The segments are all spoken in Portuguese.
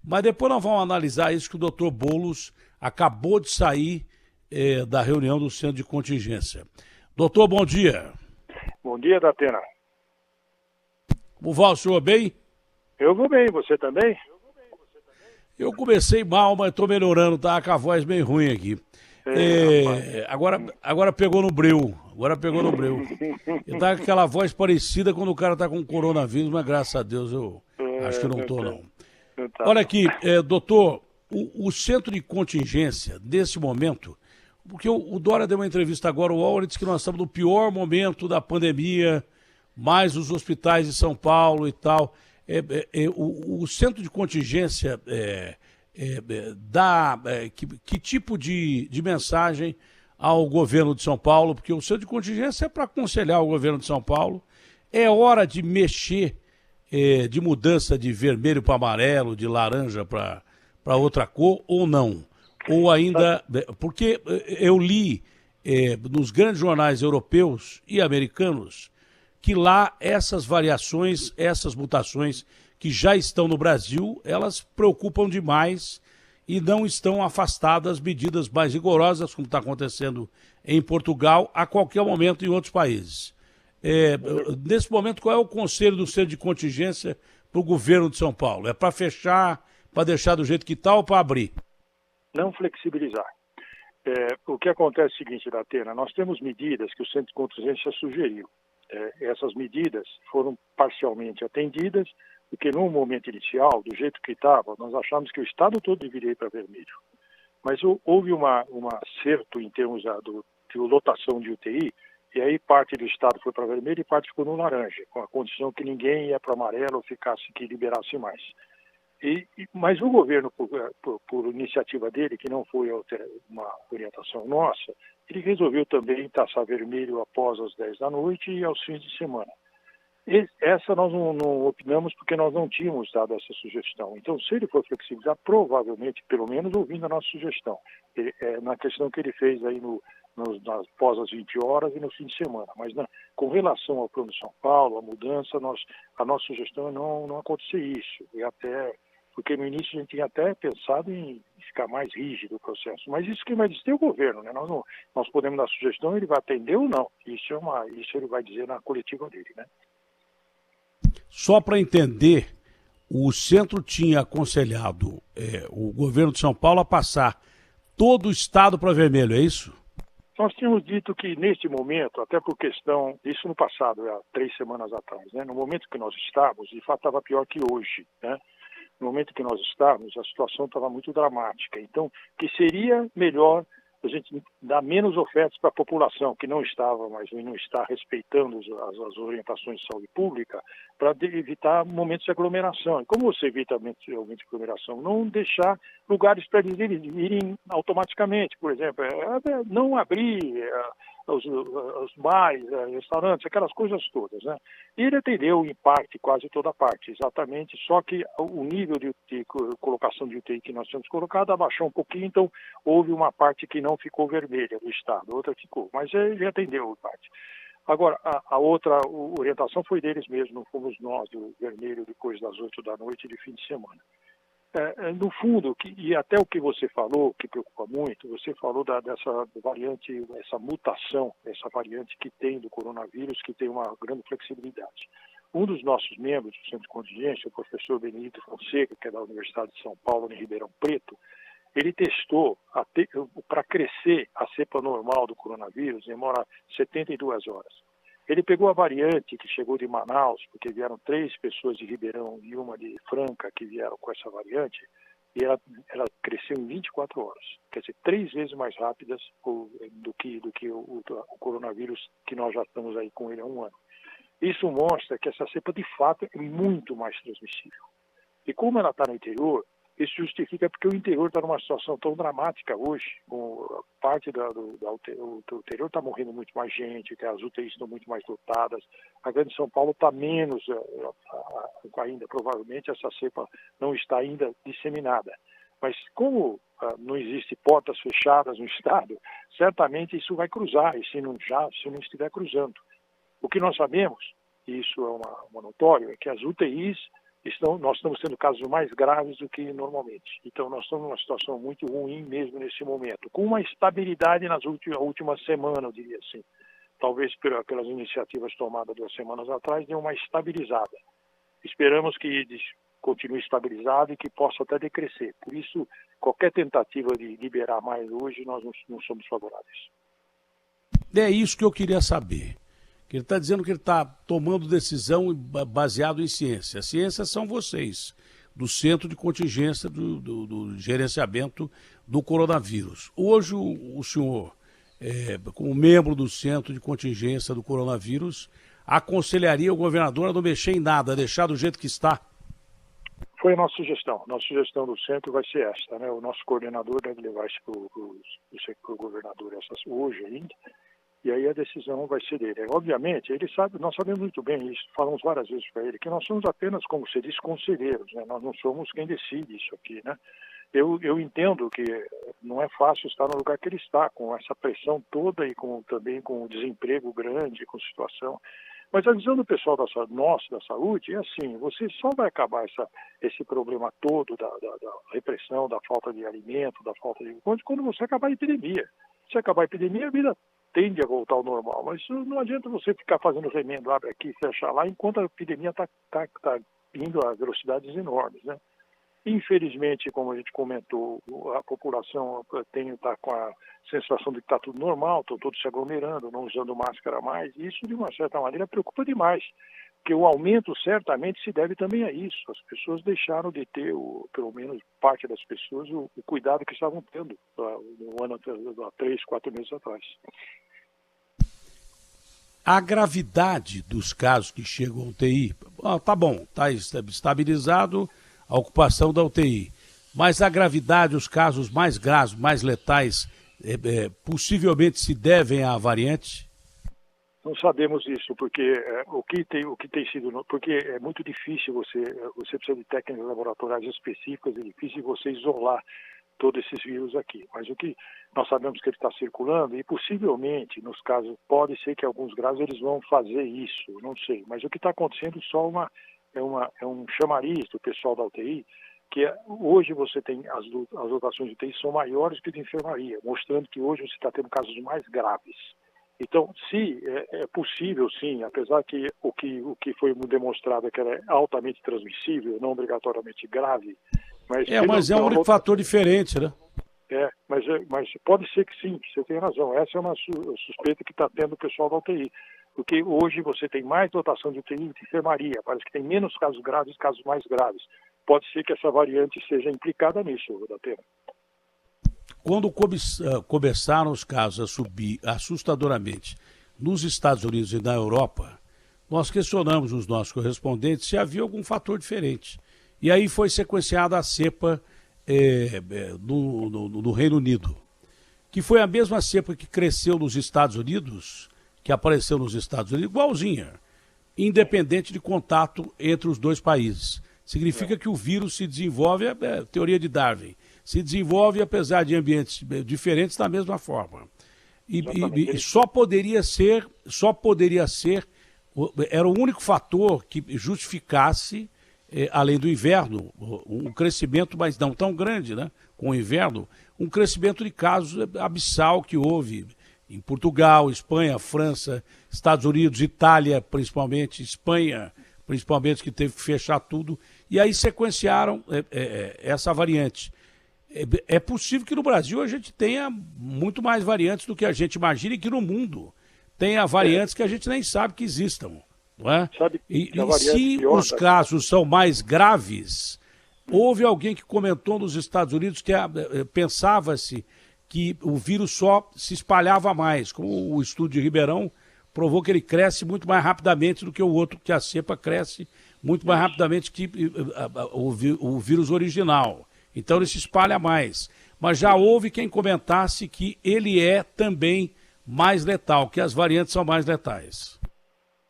Mas depois nós vamos analisar isso que o doutor Boulos acabou de sair da reunião do Centro de Contingência. Doutor, bom dia. Bom dia, Datena. Como vai o senhor, bem? Eu vou bem, você também? Eu comecei mal, mas estou melhorando, tá com a voz bem ruim aqui. Agora pegou no breu. Eu tava com aquela voz parecida quando o cara tá com coronavírus, mas graças a Deus eu acho que não tô, não. Olha aqui, doutor, o Centro de Contingência, nesse momento, porque o Dória deu uma entrevista agora, o UOL, ele disse que nós estamos no pior momento da pandemia, mais os hospitais de São Paulo e tal. O Centro de Contingência dá que tipo de mensagem ao governo de São Paulo? Porque o Centro de Contingência é para aconselhar o governo de São Paulo. É hora de mexer, de mudança de vermelho para amarelo, de laranja para outra cor, ou não? Ou ainda... Porque eu li nos grandes jornais europeus e americanos que lá essas variações, essas mutações que já estão no Brasil, elas preocupam demais e não estão afastadas medidas mais rigorosas, como está acontecendo em Portugal, a qualquer momento em outros países. Nesse momento, qual é o conselho do Centro de Contingência para o governo de São Paulo? É para fechar, para deixar do jeito que está ou para abrir? Não flexibilizar. O que acontece é o seguinte, Datena, nós temos medidas que o Centro de Contingência sugeriu. Essas medidas foram parcialmente atendidas, porque no momento inicial, do jeito que estava, nós achávamos que o estado todo deveria ir para vermelho. Mas houve um acerto em termos de lotação de UTI, e aí parte do estado foi para vermelho e parte ficou no laranja, com a condição que ninguém ia para amarelo ou que liberasse mais. Mas o governo, por iniciativa dele, que não foi uma orientação nossa, ele resolveu também taxar vermelho após as 10 da noite e aos fins de semana. Essa nós não opinamos porque nós não tínhamos dado essa sugestão. Então, se ele for flexibilizar, provavelmente, pelo menos ouvindo a nossa sugestão, na questão que ele fez aí após as 20 horas e no fim de semana. Mas com relação ao Plano de São Paulo, a mudança, a nossa sugestão é não acontecer isso. Porque no início a gente tinha até pensado em ficar mais rígido o processo. Mas isso quem vai dizer é o governo, né? Nós podemos dar sugestão, ele vai atender ou não. Isso ele vai dizer na coletiva dele, né? Só para entender, o centro tinha aconselhado o governo de São Paulo a passar todo o estado para vermelho, é isso? Nós tínhamos dito que neste momento, até por questão, isso no passado, há 3 semanas atrás, né? No momento que nós estávamos, de fato estava pior que hoje, né? No momento que nós estávamos, a situação estava muito dramática. Então, que seria melhor a gente dar menos ofertas para a população, que não estava, mas não está respeitando as orientações de saúde pública, para evitar momentos de aglomeração. E como você evita momentos de aglomeração? Não deixar lugares para eles irem automaticamente, por exemplo, não abrir os bares, restaurantes, aquelas coisas todas, né? E ele atendeu em parte, quase toda parte, exatamente, só que o nível de colocação de UTI que nós tínhamos colocado abaixou um pouquinho, então houve uma parte que não ficou vermelha do estado, outra ficou, mas ele atendeu a parte. Agora, a outra orientação foi deles mesmos, não fomos nós do vermelho depois das 8 da noite de fim de semana. No fundo, e até o que você falou, que preocupa muito, você falou dessa variante, essa mutação, essa variante que tem do coronavírus, que tem uma grande flexibilidade. Um dos nossos membros do Centro de Contingência, o professor Benedito Fonseca, que é da Universidade de São Paulo, em Ribeirão Preto, ele testou, para crescer a cepa normal do coronavírus, demora 72 horas. Ele pegou a variante que chegou de Manaus, porque vieram 3 pessoas de Ribeirão e uma de Franca que vieram com essa variante, e ela cresceu em 24 horas. Quer dizer, 3 vezes mais rápidas do que o coronavírus que nós já estamos aí com ele há 1 ano. Isso mostra que essa cepa, de fato, é muito mais transmissível. E como ela está no interior, isso justifica porque o interior está numa situação tão dramática hoje, com parte do interior está morrendo muito mais gente, as UTIs estão muito mais lotadas, a Grande São Paulo está menos ainda, provavelmente essa cepa não está ainda disseminada. Mas como não existe portas fechadas no estado, certamente isso vai cruzar, e se não estiver cruzando. O que nós sabemos, e isso é uma notório, é que as UTIs nós estamos tendo casos mais graves do que normalmente. Então, nós estamos numa situação muito ruim mesmo nesse momento, com uma estabilidade nas últimas semanas, eu diria assim. Talvez pelas iniciativas tomadas 2 semanas atrás, dê uma estabilizada. Esperamos que continue estabilizado e que possa até decrescer. Por isso, qualquer tentativa de liberar mais hoje, nós não somos favoráveis. É isso que eu queria saber. Que ele está dizendo que ele está tomando decisão baseado em ciência. A ciência são vocês, do Centro de Contingência do Gerenciamento do Coronavírus. Hoje o senhor, como membro do Centro de Contingência do Coronavírus, aconselharia o governador a não mexer em nada, a deixar do jeito que está? Foi a nossa sugestão. Nossa sugestão do centro vai ser esta, né? O nosso coordenador deve levar isso para o governador hoje ainda. E aí a decisão vai ser dele. Obviamente, ele sabe, nós sabemos muito bem isso, falamos várias vezes para ele, que nós somos apenas, como você diz, conselheiros, né? Nós não somos quem decide isso aqui, né? Eu entendo que não é fácil estar no lugar que ele está, com essa pressão toda e também com o desemprego grande, com a situação. Mas a visão do pessoal da saúde é assim, você só vai acabar esse problema todo da repressão, da falta de alimento, da falta de coisas, quando você acabar a epidemia. Se acabar a epidemia, a vida tende a voltar ao normal, mas não adianta você ficar fazendo remendo, abre aqui, fecha lá, enquanto a epidemia está indo a velocidades enormes, né? Infelizmente, como a gente comentou, a população está com a sensação de que está tudo normal, estão todos se aglomerando, não usando máscara mais, e isso, de uma certa maneira, preocupa demais, porque o aumento certamente se deve também a isso. As pessoas deixaram de ter, pelo menos parte das pessoas, o cuidado que estavam tendo no ano há 3, 4 meses atrás. A gravidade dos casos que chegam ao UTI, tá bom, está estabilizado a ocupação da UTI, mas a gravidade, os casos mais graves, mais letais, possivelmente se devem à variante? Não sabemos isso, porque o que tem sido, porque é muito difícil você precisa de técnicas laboratoriais específicas, é difícil você isolar todos esses vírus aqui. Mas o que nós sabemos que ele está circulando e possivelmente, nos casos, pode ser que alguns graus eles vão fazer isso, não sei. Mas o que está acontecendo só é um chamariz do pessoal da UTI, que hoje você tem as lotações de UTI são maiores que de enfermaria, mostrando que hoje você está tendo casos mais graves. Então, se é possível, sim, apesar que o que foi demonstrado é que ela é altamente transmissível, não obrigatoriamente grave, mas é um único fator diferente, né? Mas pode ser que sim, que você tem razão. Essa é uma suspeita que está tendo o pessoal da UTI. Porque hoje você tem mais dotação de UTI de enfermaria, parece que tem menos casos graves, casos mais graves. Pode ser que essa variante seja implicada nisso, Datena. Quando começaram os casos a subir assustadoramente nos Estados Unidos e na Europa, nós questionamos os nossos correspondentes se havia algum fator diferente. E aí foi sequenciada a cepa no Reino Unido, que foi a mesma cepa que cresceu nos Estados Unidos, que apareceu nos Estados Unidos, igualzinha, independente de contato entre os dois países. Significa que o vírus se desenvolve, teoria de Darwin, se desenvolve apesar de ambientes diferentes da mesma forma. E só poderia ser, era o único fator que justificasse, além do inverno, um crescimento, mas não tão grande, né? Com o inverno, um crescimento de casos abissal que houve em Portugal, Espanha, França, Estados Unidos, Itália, principalmente, Espanha, principalmente, que teve que fechar tudo, e aí sequenciaram essa variante. É possível que no Brasil a gente tenha muito mais variantes do que a gente imagina e que no mundo tenha variantes que a gente nem sabe que existam. Não é? E se os casos são mais graves, houve alguém que comentou nos Estados Unidos que pensava-se que o vírus só se espalhava mais, como o estudo de Ribeirão provou que ele cresce muito mais rapidamente do que o outro, que a cepa cresce muito mais rapidamente que o vírus original. Então ele se espalha mais. Mas já houve quem comentasse que ele é também mais letal, que as variantes são mais letais.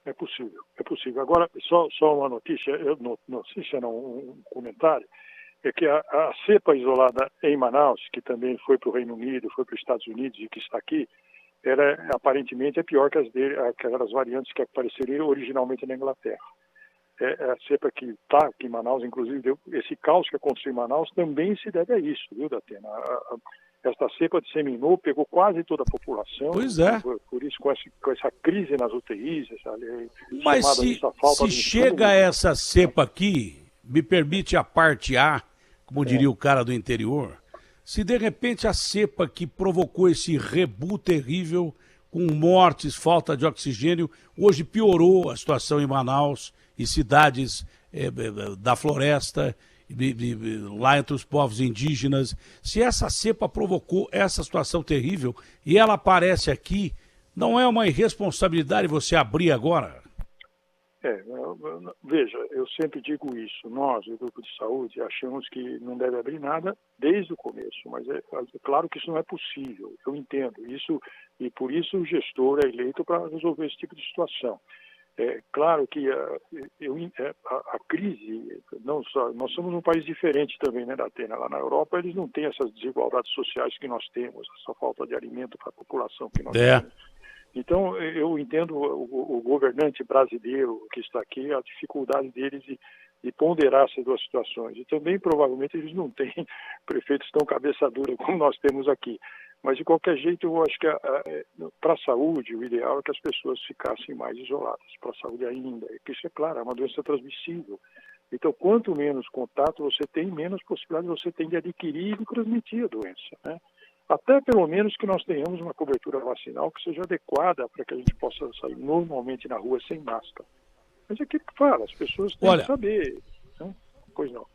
É possível, é possível. Agora, só uma notícia, um comentário, é que a cepa isolada em Manaus, que também foi para o Reino Unido, foi para os Estados Unidos e que está aqui, ela aparentemente é pior que aquelas variantes que apareceriam originalmente na Inglaterra. a cepa que está aqui em Manaus, inclusive, esse caos que aconteceu em Manaus também se deve a isso, viu, Datena? Esta cepa disseminou, pegou quase toda a população. Pois é. Por isso, com essa crise nas UTIs, mas se chega essa cepa aqui, me permite a parte A, como diria o cara do interior, se de repente a cepa que provocou esse rebu terrível, com mortes, falta de oxigênio, hoje piorou a situação em Manaus e cidades da floresta, lá entre os povos indígenas. Se essa cepa provocou essa situação terrível e ela aparece aqui, não é uma irresponsabilidade você abrir agora? Veja, eu sempre digo isso. Nós, o Grupo de Saúde, achamos que não deve abrir nada desde o começo, mas é claro que isso não é possível. Eu entendo isso e por isso o gestor é eleito para resolver esse tipo de situação. É claro que a crise, não só, nós somos um país diferente também, né, Datena? Lá na Europa eles não têm essas desigualdades sociais que nós temos, essa falta de alimento para a população que nós temos. Então, eu entendo o governante brasileiro que está aqui, a dificuldade deles de ponderar essas duas situações. E também, provavelmente, eles não têm prefeitos tão cabeça dura como nós temos aqui. Mas, de qualquer jeito, eu acho que para a saúde, o ideal é que as pessoas ficassem mais isoladas. Para a saúde ainda, porque isso é claro, é uma doença transmissível. Então, quanto menos contato você tem, menos possibilidade você tem de adquirir e de transmitir a doença, né? Até pelo menos que nós tenhamos uma cobertura vacinal que seja adequada para que a gente possa sair normalmente na rua sem máscara. Mas é aquilo que fala, as pessoas têm que saber. Não? Pois não.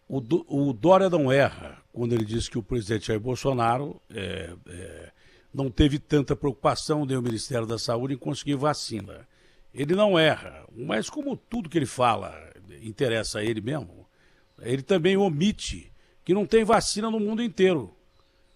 O Dória não erra quando ele diz que o presidente Jair Bolsonaro não teve tanta preocupação, nem o Ministério da Saúde, em conseguir vacina. Ele não erra, mas como tudo que ele fala interessa a ele mesmo, ele também omite que não tem vacina no mundo inteiro.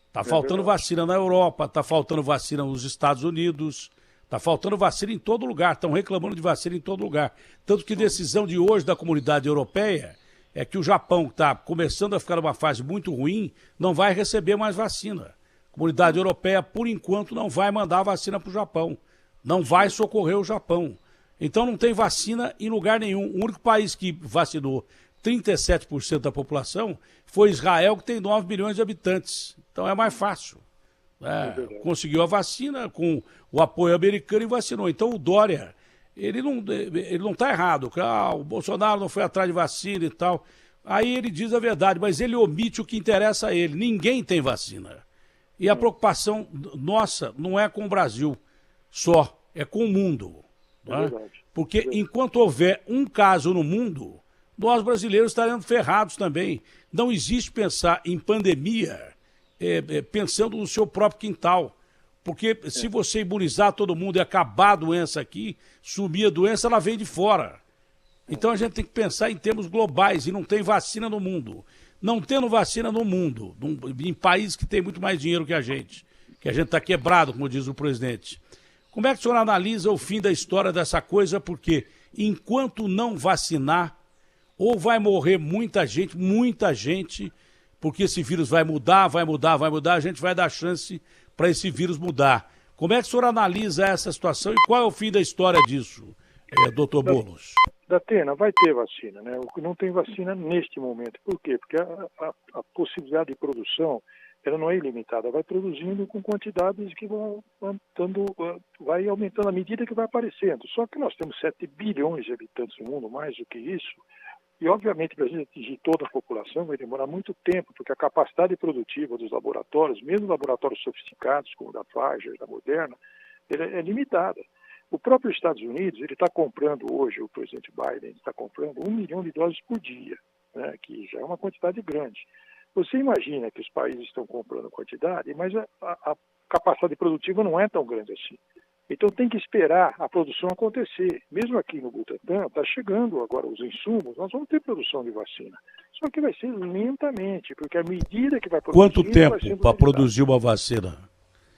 Está faltando vacina na Europa, está faltando vacina nos Estados Unidos, está faltando vacina em todo lugar, estão reclamando de vacina em todo lugar. Tanto que decisão de hoje da comunidade europeia é que o Japão, que está começando a ficar numa fase muito ruim, não vai receber mais vacina. A comunidade europeia, por enquanto, não vai mandar vacina para o Japão, não vai socorrer o Japão. Então não tem vacina em lugar nenhum. O único país que vacinou 37% da população foi Israel, que tem 9 milhões de habitantes. Então é mais fácil. Conseguiu a vacina com o apoio americano e vacinou. Então o Dória, ele não está errado. O Bolsonaro não foi atrás de vacina e tal. Aí ele diz a verdade, mas ele omite o que interessa a ele. Ninguém tem vacina. E a preocupação nossa não é com o Brasil só, é com o mundo. Porque enquanto houver um caso no mundo, nós brasileiros estaremos ferrados também. Não existe pensar em pandemia pensando no seu próprio quintal. Porque se você imunizar todo mundo e acabar a doença aqui, sumir a doença, ela vem de fora. Então a gente tem que pensar em termos globais e não tem vacina no mundo. Não tendo vacina no mundo, em países que tem muito mais dinheiro que a gente está quebrado, como diz o presidente. Como é que o senhor analisa o fim da história dessa coisa? Porque enquanto não vacinar, ou vai morrer muita gente, porque esse vírus vai mudar, a gente vai dar chance para esse vírus mudar. Como é que o senhor analisa essa situação e qual é o fim da história disso, doutor Boulos? Datena, vai ter vacina, né? Não tem vacina neste momento. Por quê? Porque a possibilidade de produção, ela não é ilimitada, vai produzindo com quantidades que vai aumentando à medida que vai aparecendo. Só que nós temos 7 bilhões de habitantes no mundo, mais do que isso, e obviamente para a gente atingir toda a população vai demorar muito tempo, porque a capacidade produtiva dos laboratórios, mesmo laboratórios sofisticados como o da Pfizer, da Moderna, é limitada. O próprio Estados Unidos, ele está comprando hoje, o presidente Biden está comprando 1 milhão de doses por dia, né, que já é uma quantidade grande. Você imagina que os países estão comprando quantidade, mas a capacidade produtiva não é tão grande assim. Então tem que esperar a produção acontecer. Mesmo aqui no Butantan, está chegando agora os insumos, nós vamos ter produção de vacina. Só que vai ser lentamente, porque à medida que vai produzir... Quanto tempo para produzir uma vacina?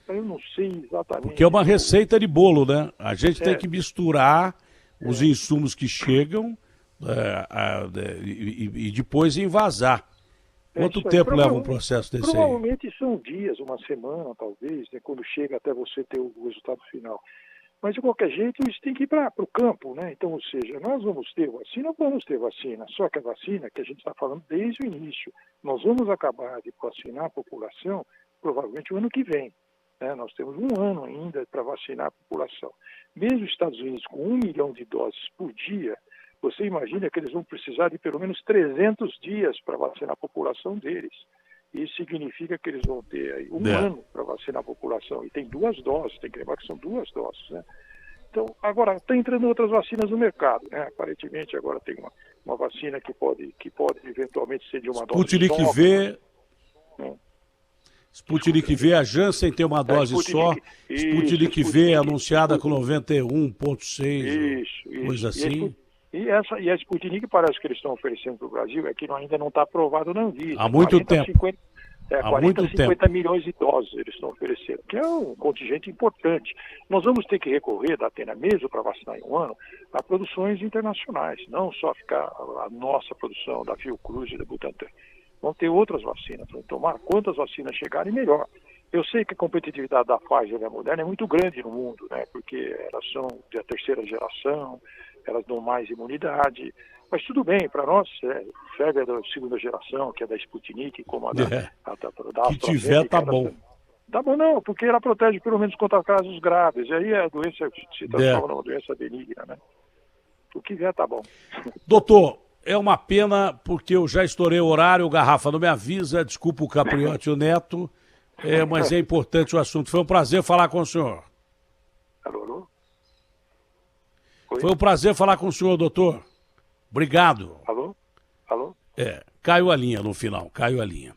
Eu não sei exatamente. Porque é uma receita de bolo, né? A gente tem que misturar os insumos que chegam e depois envasar. Quanto tempo leva um processo desse aí? Provavelmente são dias, uma semana talvez, né, quando chega até você ter o resultado final. Mas, de qualquer jeito, isso tem que ir para o campo, né? Então, ou seja, nós vamos ter vacina, só que a vacina que a gente está falando desde o início, nós vamos acabar de vacinar a população provavelmente o ano que vem. Né? Nós temos um ano ainda para vacinar a população. Mesmo os Estados Unidos com 1 milhão de doses por dia, você imagina que eles vão precisar de pelo menos 300 dias para vacinar a população deles. Isso significa que eles vão ter aí um ano para vacinar a população. E tem 2 doses, tem que lembrar que são 2 doses, né? Então, agora, está entrando outras vacinas no mercado, né? Aparentemente, agora tem uma vacina que pode eventualmente ser de uma dose Sputnik só. V, Né? Sputnik V, a Janssen tem uma dose só. Sputnik V anunciada com 91,6, coisa assim. E a Sputnik parece que eles estão oferecendo para o Brasil, é que ainda não está aprovado na Anvisa. Há muito tempo. 50 milhões de doses eles estão oferecendo, que é um contingente importante. Nós vamos ter que recorrer da Atena mesmo para vacinar em um ano a produções internacionais, não só ficar a nossa produção da Fiocruz e da Butantan. Vão ter outras vacinas, vão tomar quantas vacinas chegarem melhor. Eu sei que a competitividade da Pfizer e da Moderna é muito grande no mundo, né? Porque elas são da 3ª geração, elas dão mais imunidade, mas tudo bem, para nós, febre da 2ª geração, que é da Sputnik, como a da que tiver, tá bom. Tá bom, não, porque ela protege pelo menos contra casos graves, e aí a doença se transforma numa doença benigna, né? O que vier tá bom. Doutor, é uma pena, porque eu já estourei o horário, o Garrafa não me avisa, desculpa o Capriotti e o Neto, mas é importante o assunto. Foi um prazer falar com o senhor. Alô? Foi um prazer falar com o senhor, doutor. Obrigado. Alô? Caiu a linha no final, caiu a linha.